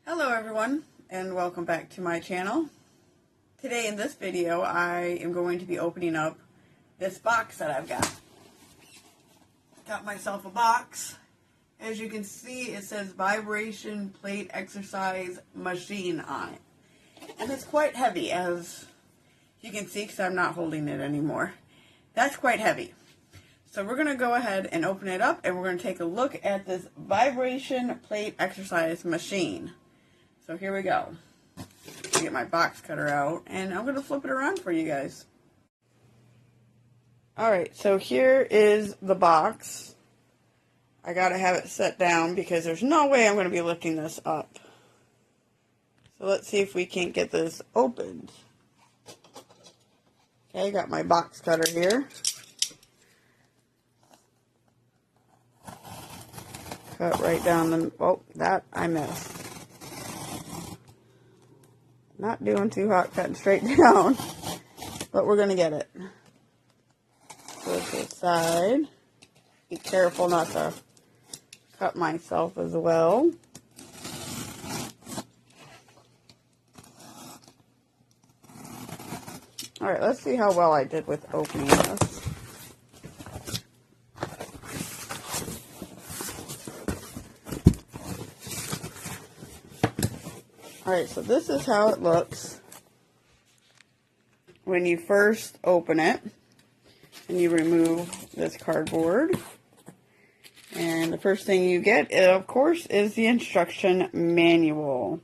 Hello everyone, and welcome back to my channel. Today in this video I am going to be opening up this box that I've got. Got myself a box. As you can see, it says vibration plate exercise machine on it. And it's quite heavy, as you can see, because I'm not holding it anymore. That's quite heavy. So we're going to go ahead and open it up, and we're going to take a look at this vibration plate exercise machine. So here we go. Get my box cutter out, and I'm going to flip it around for you guys. Alright, so here is the box. I got to have it set down because there's no way I'm going to be lifting this up. So let's see if we can't get this opened. Okay, got my box cutter here. Cut right down the, oh, that I missed. Not doing too hot, cutting straight down, but we're going to get it. Go to the side. Be careful not to cut myself as well. Alright, let's see how well I did with opening this. Alright, so this is how it looks when you first open it and you remove this cardboard. And the first thing you get, of course, is the instruction manual.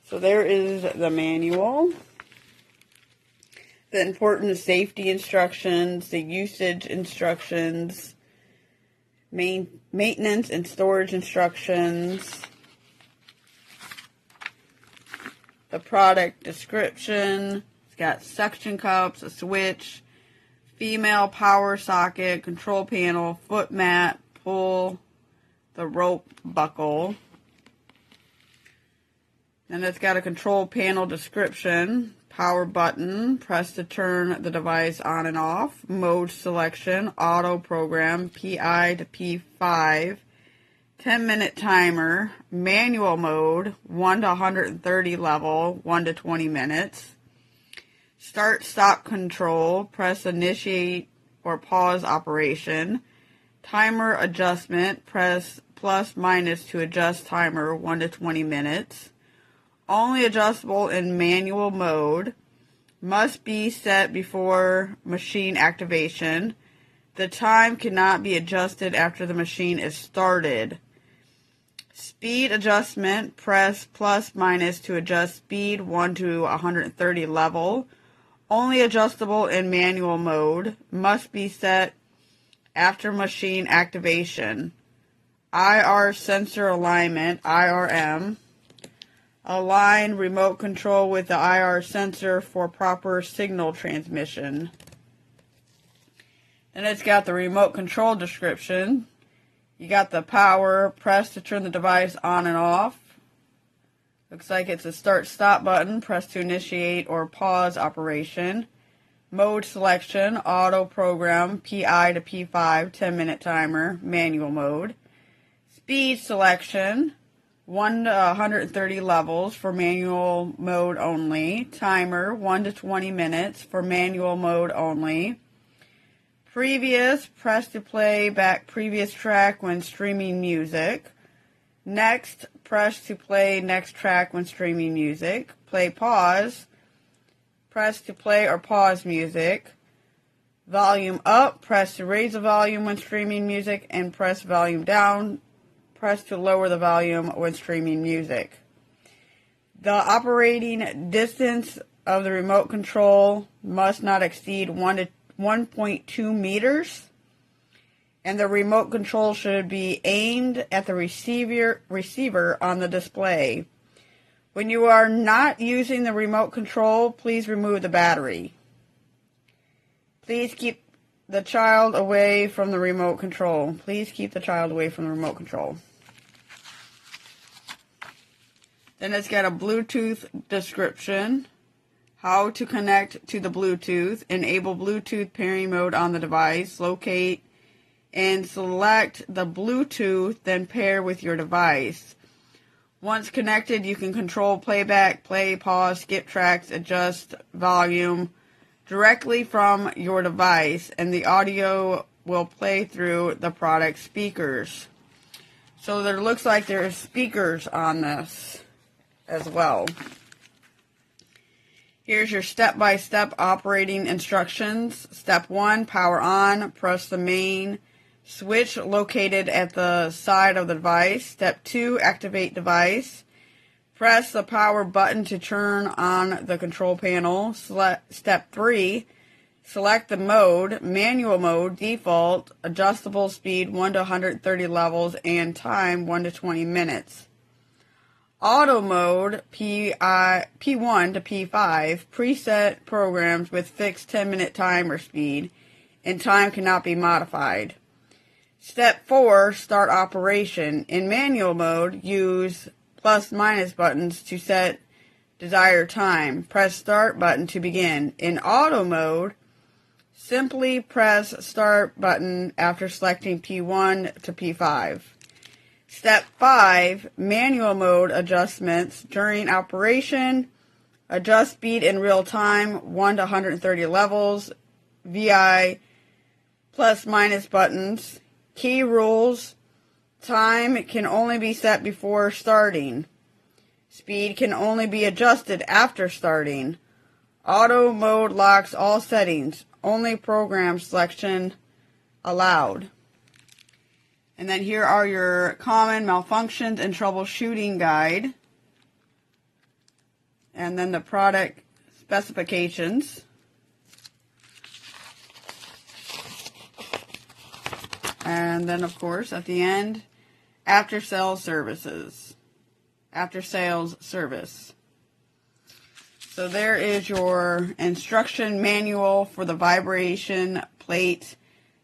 So there is the manual, the important safety instructions, the usage instructions, maintenance and storage instructions, the product description. It's got suction cups, a switch, female power socket, control panel, foot mat, pull, the rope buckle. And it's got a control panel description, power button, press to turn the device on and off, mode selection, auto program, PI to P5, 10-minute timer, manual mode, 1 to 130 level, 1 to 20 minutes. Start stop control, press initiate or pause operation. Timer adjustment, press plus minus to adjust timer, 1 to 20 minutes. Only adjustable in manual mode. Must be set before machine activation. The time cannot be adjusted after the machine is started. Speed adjustment, press plus minus to adjust speed, 1 to 130 level. Only adjustable in manual mode. Must be set after machine activation. IR sensor alignment, IRM. Align remote control with the IR sensor for proper signal transmission. Then it's got the remote control description. You got the power, press to turn the device on and off. Looks like it's a start-stop button, press to initiate or pause operation. Mode selection, auto program, PI to P5, 10-minute timer, manual mode. Speed selection, 1 to 130 levels for manual mode only. Timer, 1 to 20 minutes for manual mode only. Previous, press to play back previous track when streaming music. Next, press to play next track when streaming music. Play pause, press to play or pause music. Volume up, press to raise the volume when streaming music, and press volume down, press to lower the volume when streaming music. The operating distance of the remote control must not exceed 1.2 meters, and the remote control should be aimed at the receiver on the display. When you are not using the remote control, please remove the battery. Please keep the child away from the remote control. Please keep the child away from the remote control. Then it's got a Bluetooth description. How to connect to the Bluetooth. Enable Bluetooth pairing mode on the device. Locate and select the Bluetooth, then pair with your device. Once connected, you can control playback, play, pause, skip tracks, adjust volume directly from your device, and the audio will play through the product speakers. So there looks like there's speakers on this as well. Here's your step-by-step operating instructions. Step 1, power on, press the main switch located at the side of the device. Step 2, activate device. Press the power button to turn on the control panel. Step 3, select the mode, manual mode, default, adjustable speed 1 to 130 levels, and time 1 to 20 minutes. Auto mode, P1 to P5, preset programs with fixed 10-minute timer speed, and time cannot be modified. Step 4, start operation. In manual mode, use plus/minus buttons to set desired time. Press start button to begin. In auto mode, simply press start button after selecting P1 to P5. Step 5, manual mode adjustments. During operation, adjust speed in real time, 1 to 130 levels, VI plus/minus buttons. Key rules, time can only be set before starting. Speed can only be adjusted after starting. Auto mode locks all settings. Only program selection allowed. And then here are your common malfunctions and troubleshooting guide. And then the product specifications. And then, of course, at the end, after sales services. After sales service. So there is your instruction manual for the vibration plate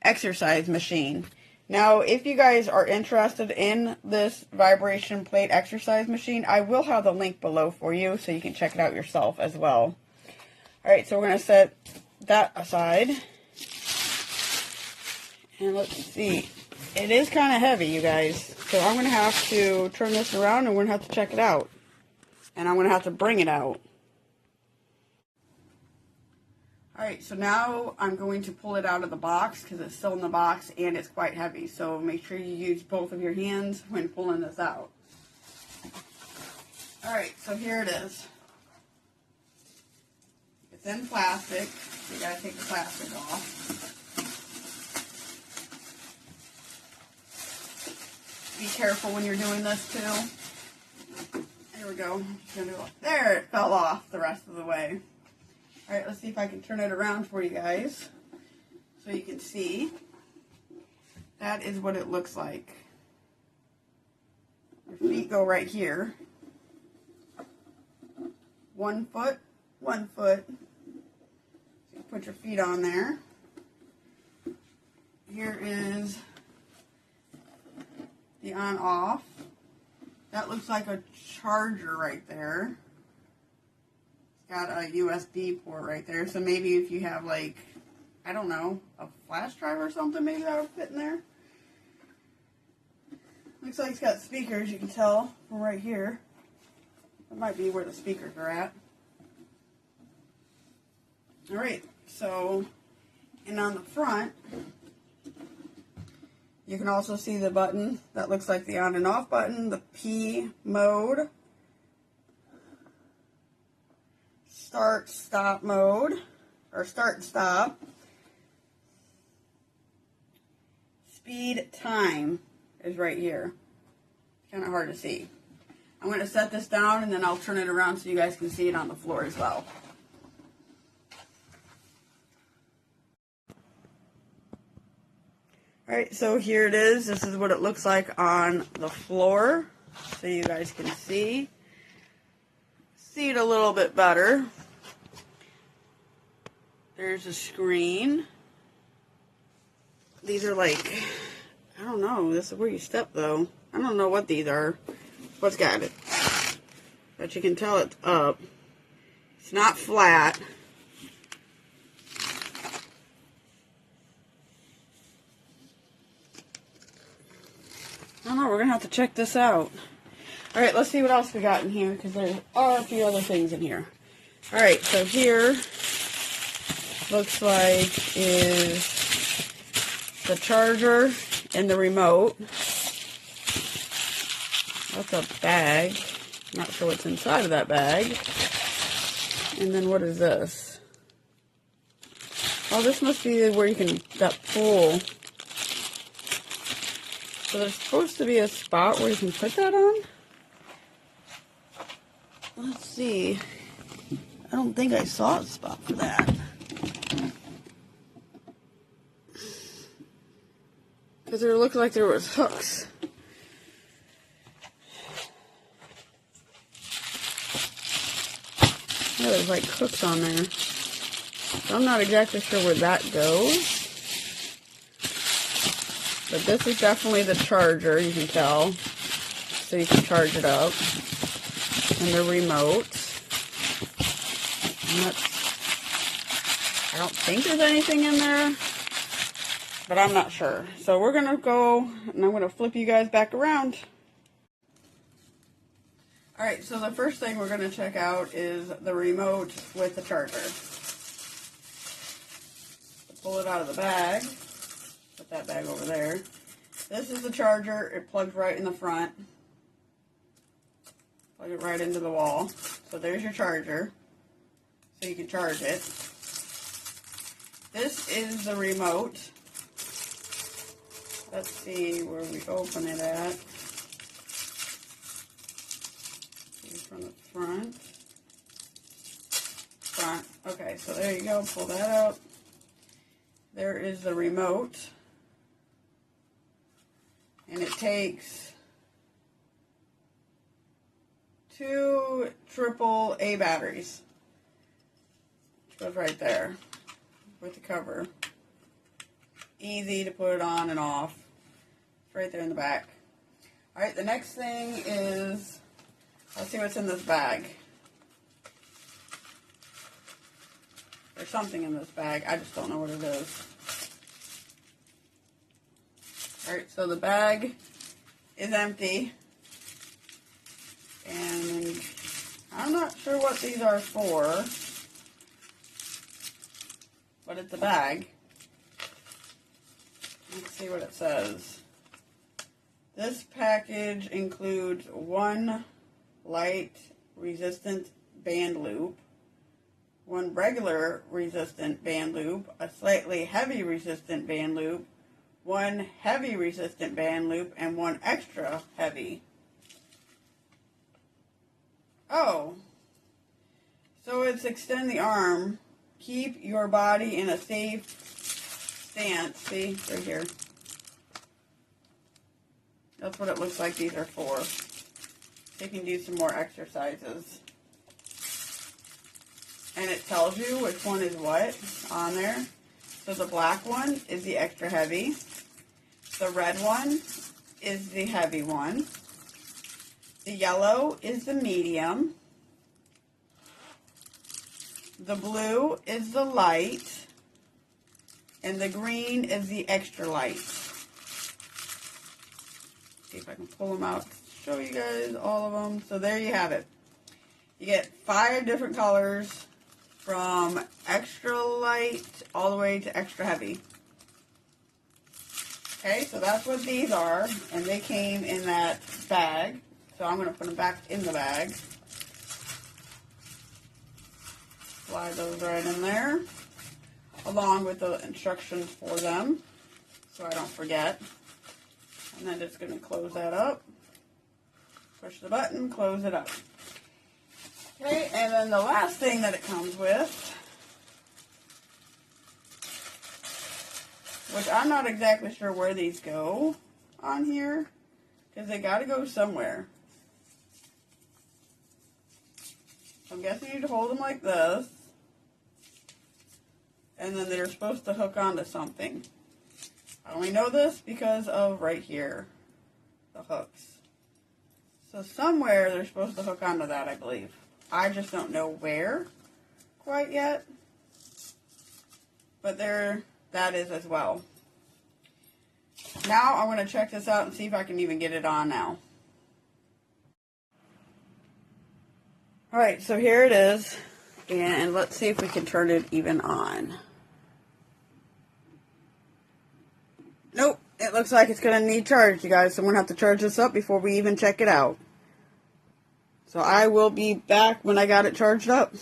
exercise machine. Now, if you guys are interested in this vibration plate exercise machine, I will have the link below for you so you can check it out yourself as well. Alright, so we're going to set that aside. And let's see. It is kind of heavy, you guys. So I'm going to have to turn this around and we're going to have to check it out. And I'm going to have to bring it out. Alright, so now I'm going to pull it out of the box because it's still in the box and it's quite heavy. So make sure you use both of your hands when pulling this out. Alright, so here it is. It's in plastic. So you gotta take the plastic off. Be careful when you're doing this too. There we go. There, it fell off the rest of the way. Alright, let's see if I can turn it around for you guys so you can see. That is what it looks like. Your feet go right here. 1 foot, 1 foot. So you put your feet on there. Here is the on-off. That looks like a charger right there. Got a USB port right there, so maybe if you have, like, I don't know, a flash drive or something, maybe that would fit in there. Looks like it's got speakers, you can tell from right here. That might be where the speakers are at. Alright, so, and on the front, you can also see the button that looks like the on and off button, the P mode. Start stop mode, or start and stop. Speed time is right here. It's kind of hard to see. I'm going to set this down and then I'll turn it around so you guys can see it on the floor as well. Alright, so here it is. This is what it looks like on the floor so you guys can see it a little bit better. There's a screen. These are like, I don't know, this is where you step though. I don't know what these are. What's got it? But you can tell it's up. It's not flat. I don't know, we're gonna have to check this out. Alright, let's see what else we got in here, because there are a few other things in here. Alright, so here looks like is the charger and the remote. That's a bag. Not sure what's inside of that bag. And then what is this? Oh, this must be where you can, that pull. So there's supposed to be a spot where you can put that on? Let's see. I don't think I saw a spot for that. Because it looked like there was hooks. Yeah, there's like hooks on there. So I'm not exactly sure where that goes. But this is definitely the charger, you can tell. So you can charge it up. And the remote. I don't think there's anything in there. But I'm not sure. So we're going to go, and I'm going to flip you guys back around. Alright, so the first thing we're going to check out is the remote with the charger. Pull it out of the bag. Put that bag over there. This is the charger. It plugs right in the front. Plug it right into the wall. So there's your charger. So you can charge it. This is the remote. Let's see where we open it at. From the front. Okay, so there you go. Pull that out. There is the remote. And it takes 2 AAA batteries. Which goes right there with the cover. Easy to put it on and off. It's right there in the back. Alright, the next thing is, let's see what's in this bag. There's something in this bag. I just don't know what it is. Alright, so the bag is empty. And I'm not sure what these are for. But it's a bag. Let's see what it says. This package includes 1 light resistant band loop, 1 regular resistant band loop, a slightly heavy resistant band loop, 1 heavy resistant band loop, and 1 extra heavy. Oh, so it's extend the arm, keep your body in a safe stance. See, right here. That's what it looks like these are for. So you can do some more exercises. And it tells you which one is what on there. So the black one is the extra heavy. The red one is the heavy one. The yellow is the medium. The blue is the light. And the green is the extra light. See if I can pull them out, show you guys all of them. So there you have it. You get 5 different colors from extra light all the way to extra heavy. Okay, so that's what these are, and they came in that bag. So I'm going to put them back in the bag. Slide those right in there, along with the instructions for them, so I don't forget. And then just going to close that up. Push the button, close it up. Okay, and then the last thing that it comes with, which I'm not exactly sure where these go on here, because they got to go somewhere. I'm guessing you'd hold them like this, and then they're supposed to hook onto something. I only know this because of right here, the hooks. So somewhere they're supposed to hook onto that, I believe. I just don't know where quite yet. But there, that is as well. Now I'm going to check this out and see if I can even get it on now. Alright, so here it is. And let's see if we can turn it even on. Nope, it looks like it's going to need charge, you guys. So I'm going to have to charge this up before we even check it out. So I will be back when I got it charged up.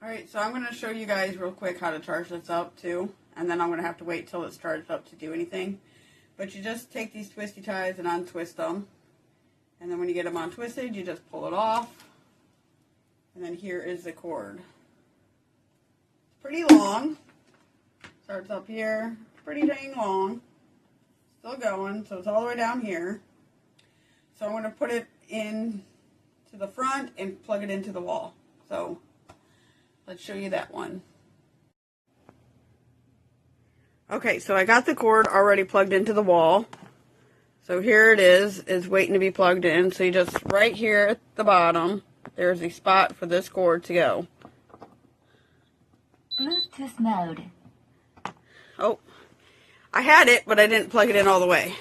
Alright, so I'm going to show you guys real quick how to charge this up too. And then I'm going to have to wait till it's charged up to do anything. But you just take these twisty ties and untwist them. And then when you get them untwisted, you just pull it off. And then here is the cord. It's pretty long. Starts up here. Pretty dang long. Still going, so it's all the way down here. So I'm going to put it in to the front and plug it into the wall. So let's show you that one. Okay, so I got the cord already plugged into the wall. So here it is waiting to be plugged in. So you just, right here at the bottom, there's a spot for this cord to go. Bluetooth mode. Oh, I had it, but I didn't plug it in all the way.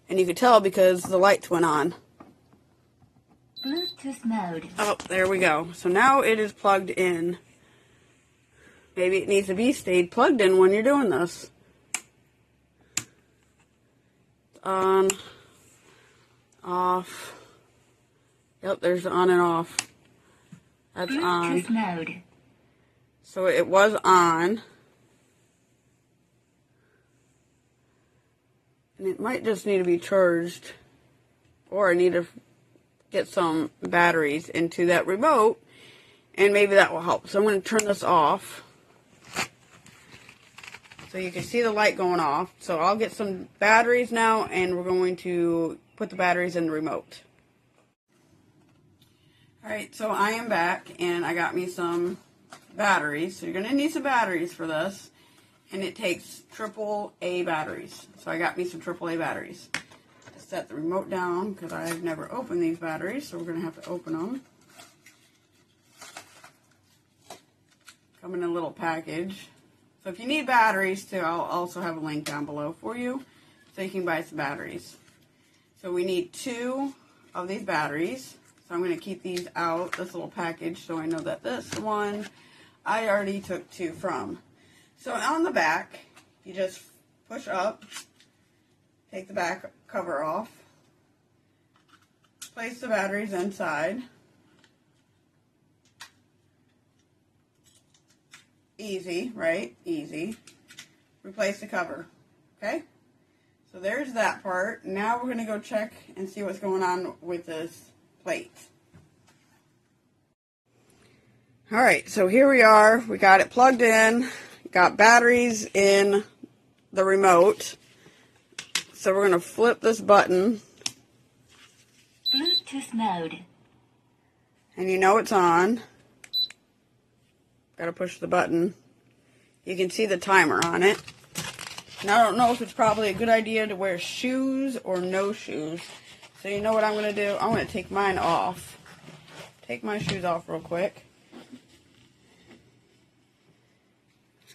And you could tell because the lights went on. Bluetooth mode. Oh, there we go. So now it is plugged in. Maybe it needs to be stayed plugged in when you're doing this. On, off. Yep, there's the on and off. That's Bluetooth on. mode. So it was on. And it might just need to be charged. Or I need to get some batteries into that remote. And maybe that will help. So I'm going to turn this off. So you can see the light going off. So I'll get some batteries now, and we're going to put the batteries in the remote. Alright, so I am back, and I got me some batteries. So you're going to need some batteries for this. And it takes AAA batteries. So I got me some AAA batteries. I set the remote down, because I've never opened these batteries, so we're going to have to open them. Come in a little package. So if you need batteries too, I'll also have a link down below for you, so you can buy some batteries. So we need 2 of these batteries. So I'm going to keep these out, this little package, so I know that this one I already took 2 from. So on the back, you just push up, take the back cover off, place the batteries inside. Easy, right? Easy. Replace the cover. Okay? So there's that part. Now we're going to go check and see what's going on with this plate. Alright, so here we are. We got it plugged in. Got batteries in the remote. So we're going to flip this button. Bluetooth mode. And you know it's on. Got to push the button. You can see the timer on it. And I don't know if it's probably a good idea to wear shoes or no shoes. So you know what I'm going to do? I'm going to take mine off. Take my shoes off real quick.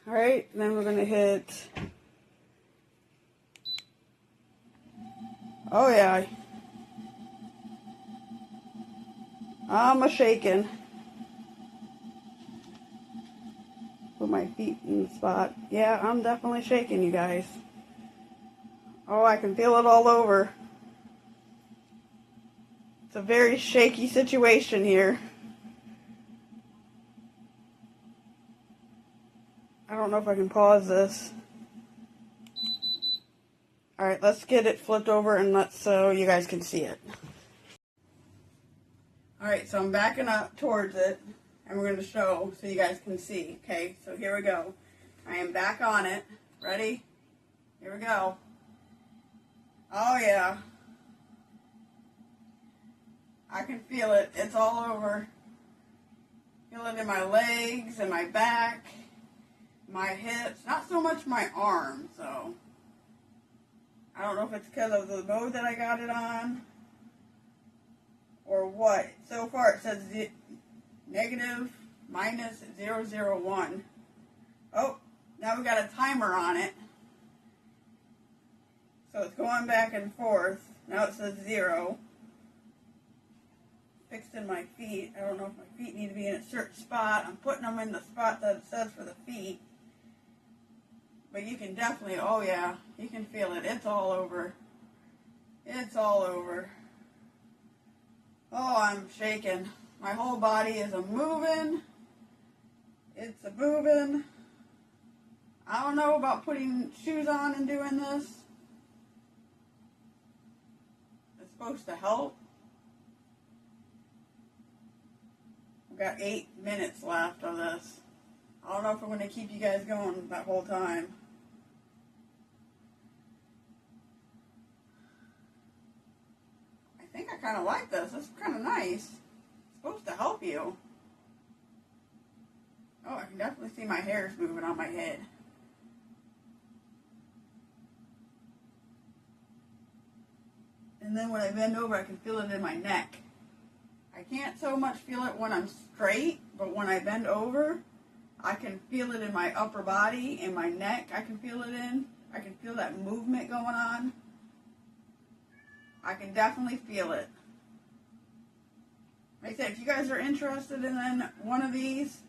Alright, then we're going to hit... Oh yeah. I'm a-shaking. Put my feet in the spot. Yeah, I'm definitely shaking, you guys. Oh, I can feel it all over. It's a very shaky situation here. I don't know if I can pause this. Alright, let's get it flipped over and so you guys can see it. Alright, so I'm backing up towards it. And we're going to show so you guys can see. Okay, so here we go. I am back on it. Ready? Here we go. Oh yeah. I can feel it. It's all over. Feel it in my legs and my back, my hips. Not so much my arms, though. I don't know if it's because of the mode that I got it on or what. So far it says negative minus 001. Oh, now we got a timer on it. So it's going back and forth. Now it says 0. fixed in my feet. I don't know if my feet need to be in a certain spot. I'm putting them in the spot that it says for the feet. But you can definitely, oh yeah, you can feel it. It's all over. It's all over. Oh, I'm shaking. My whole body is a moving. It's a moving. I don't know about putting shoes on and doing this. It's supposed to help. I've got 8 minutes left of this. I don't know if I'm going to keep you guys going that whole time. I think I kind of like this. It's kind of nice. It's supposed to help you. Oh, I can definitely see my hairs moving on my head. And then when I bend over, I can feel it in my neck. I can't so much feel it when I'm straight, but when I bend over, I can feel it in my upper body, in my neck. I can feel it in. I can feel that movement going on. I can definitely feel it. Like I said, if you guys are interested in one of these,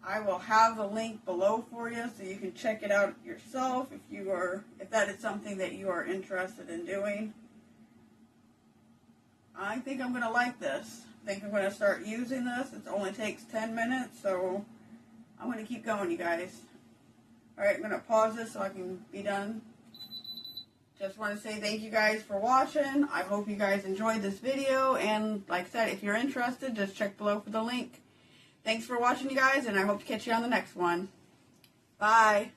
I will have the link below for you so you can check it out yourself if that is something that you are interested in doing. I think I'm going to like this. I think I'm going to start using this. It only takes 10 minutes, so I'm going to keep going, you guys. Alright, I'm going to pause this so I can be done. Just want to say thank you guys for watching. I hope you guys enjoyed this video, and like I said, if you're interested, just check below for the link. Thanks for watching, you guys, and I hope to catch you on the next one. Bye.